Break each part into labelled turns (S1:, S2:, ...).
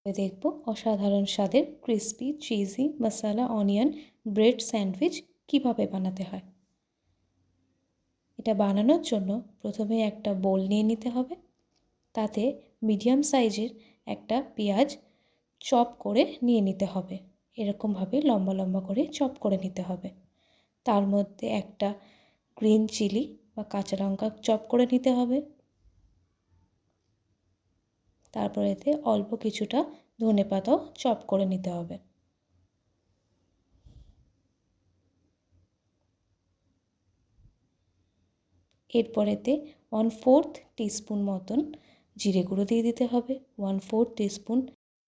S1: দেখব অসাধারণ স্বাদের ক্রিস্পি চিজি মশালা অনিয়ন ব্রেড স্যান্ডউইচ কিভাবে বানাতে হয়। এটা বানানোর জন্য প্রথমে একটা বোল নিয়ে নিতে হবে। তাতে মিডিয়াম সাইজের একটা পেঁয়াজ চপ করে নিয়ে নিতে হবে। এরকমভাবে লম্বা লম্বা করে চপ করে নিতে হবে। তার মধ্যে একটা গ্রিন চিলি বা কাঁচা লঙ্কা চপ করে নিতে হবে। তারপর এতে অল্প কিছুটা ধনেপাতাও চপ করে নিতে হবে। এরপর এতে 1/4 টিস্পুন মতন জিরে গুঁড়ো দিয়ে দিতে হবে, 1/4 টিস্পুন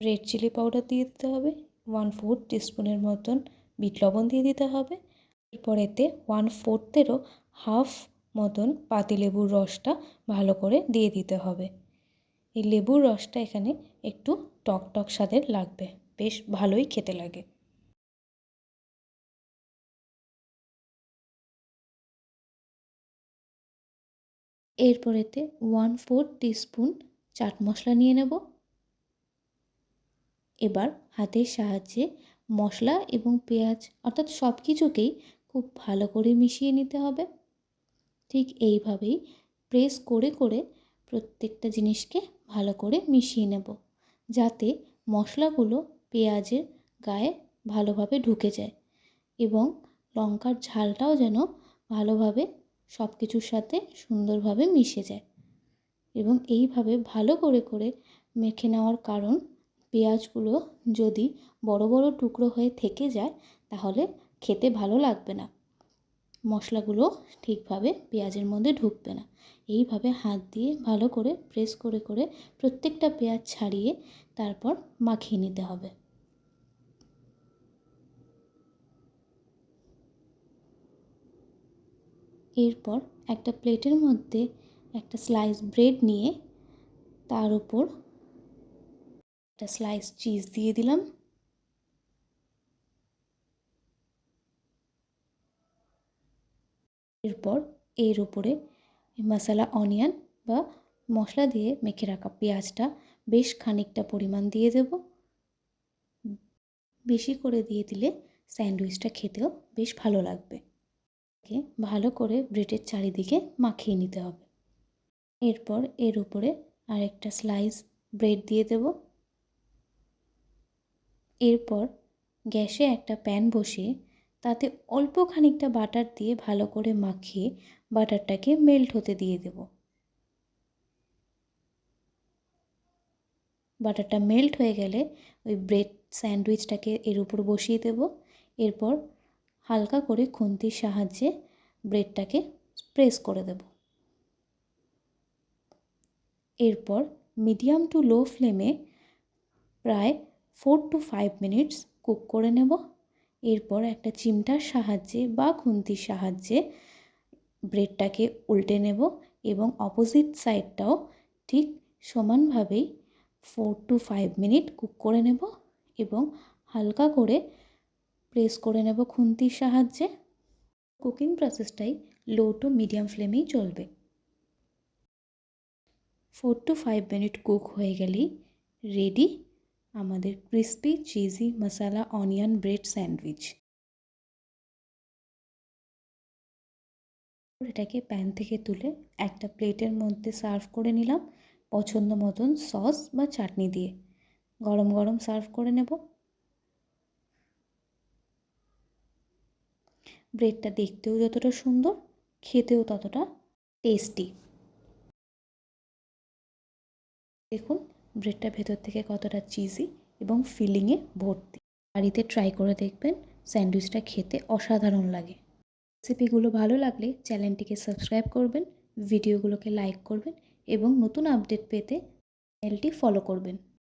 S1: রেড চিলি পাউডার দিয়ে দিতে হবে, 1/4 টিস্পুনের মতন বিট লবণ দিয়ে দিতে হবে। এরপর এতে 1/4 হাফ মতন পাতিলেবুর রসটা ভালো করে দিয়ে দিতে হবে। এই লেবুর রসটা এখানে একটু টক টক স্বাদের লাগবে, বেশ ভালোই খেতে লাগে। এরপর এতে 1/4 টিস্পুন চাট মশলা নিয়ে নেব। এবার হাতের সাহায্যে মশলা এবং পেঁয়াজ অর্থাৎ সব কিছুকেই খুব ভালো করে মিশিয়ে নিতে হবে। ঠিক এইভাবেই প্রেস করে করে প্রত্যেকটা জিনিসকে ভালো করে মিশিয়ে নেব, যাতে মশলাগুলো পেঁয়াজের গায়ে ভালোভাবে ঢুকে যায় এবং লঙ্কার ঝালটাও যেন ভালোভাবে সব কিছুর সাথে সুন্দরভাবে মিশে যায়। এবং এইভাবে ভালো করে করে মেখে নেওয়ার কারণ, পেঁয়াজগুলো যদি বড় বড় টুকরো হয়ে থেকে যায় তাহলে খেতে ভালো লাগবে না, মশলাগুলো ঠিকভাবে পেঁয়াজের মধ্যে ঢুকবে না। এইভাবে হাত দিয়ে ভালো করে প্রেস করে করে প্রত্যেকটা পেঁয়াজ ছাড়িয়ে তারপর মাখিয়ে নিতে হবে। এরপর একটা প্লেটের মধ্যে একটা স্লাইস ব্রেড নিয়ে তার উপর একটা স্লাইস চিজ দিয়ে দিলাম। এরপর এর উপরে মশলা অনিয়ন বা মশলা দিয়ে মেখে রাখা পেঁয়াজটা বেশ খানিকটা পরিমাণ দিয়ে দেব। বেশি করে দিয়ে দিলে স্যান্ডউইচটা খেতেও বেশ ভালো লাগবে। ভালো করে ব্রেডের চারিদিকে মাখিয়ে নিতে হবে। এরপর এর উপরে আরেকটা স্লাইস ব্রেড দিয়ে দেব। এরপর গ্যাসে একটা প্যান বসিয়ে তাতে অল্প খানিকটা বাটার দিয়ে ভালো করে মাখিয়ে বাটারটাকে মেল্ট হতে দিয়ে দেব। বাটারটা মেল্ট হয়ে গেলে ওই ব্রেড স্যান্ডউইচটাকে এর উপর বসিয়ে দেব। এরপর হালকা করে খুন্তির সাহায্যে ব্রেডটাকে প্রেস করে দেব। এরপর মিডিয়াম টু লো ফ্লেমে প্রায় 4 to 5 মিনিটস কুক করে নেব। এরপর একটা চিমটার সাহায্যে বা খুন্তির সাহায্যে ব্রেডটাকে উল্টে নেব এবং অপোজিট সাইডটাও ঠিক সমানভাবেই 4 to 5 মিনিট কুক করে নেব এবং হালকা করে প্রেস করে নেব খুন্তির সাহায্যে। কুকিং প্রসেসটাই লো টু মিডিয়াম ফ্লেমেই চলবে। 4 to 5 মিনিট কুক হয়ে গেলেই রেডি আমাদের ক্রিস্পি চিজি মশলা অনিয়ন ব্রেড স্যান্ডউইচ। এটাকে প্যান থেকে তুলে একটা প্লেটের মধ্যে সার্ভ করে নিলাম পছন্দ মতন সস বা চাটনি দিয়ে। গরম গরম সার্ভ করে নেব। ব্রেডটা দেখতেও যতটা সুন্দর, খেতেও ততটা টেস্টি। দেখুন ব্রেডটা ভেতর থেকে কতটা চিজি এবং ফিলিংয়ে ভর্তি। বাড়িতে ট্রাই করে দেখবেন, স্যান্ডউইচটা খেতে অসাধারণ লাগে। রেসিপিগুলো ভালো লাগলে চ্যানেলটিকে সাবস্ক্রাইব করবেন, ভিডিওগুলোকে লাইক করবেন এবং নতুন আপডেট পেতে চ্যানেলটি ফলো করবেন।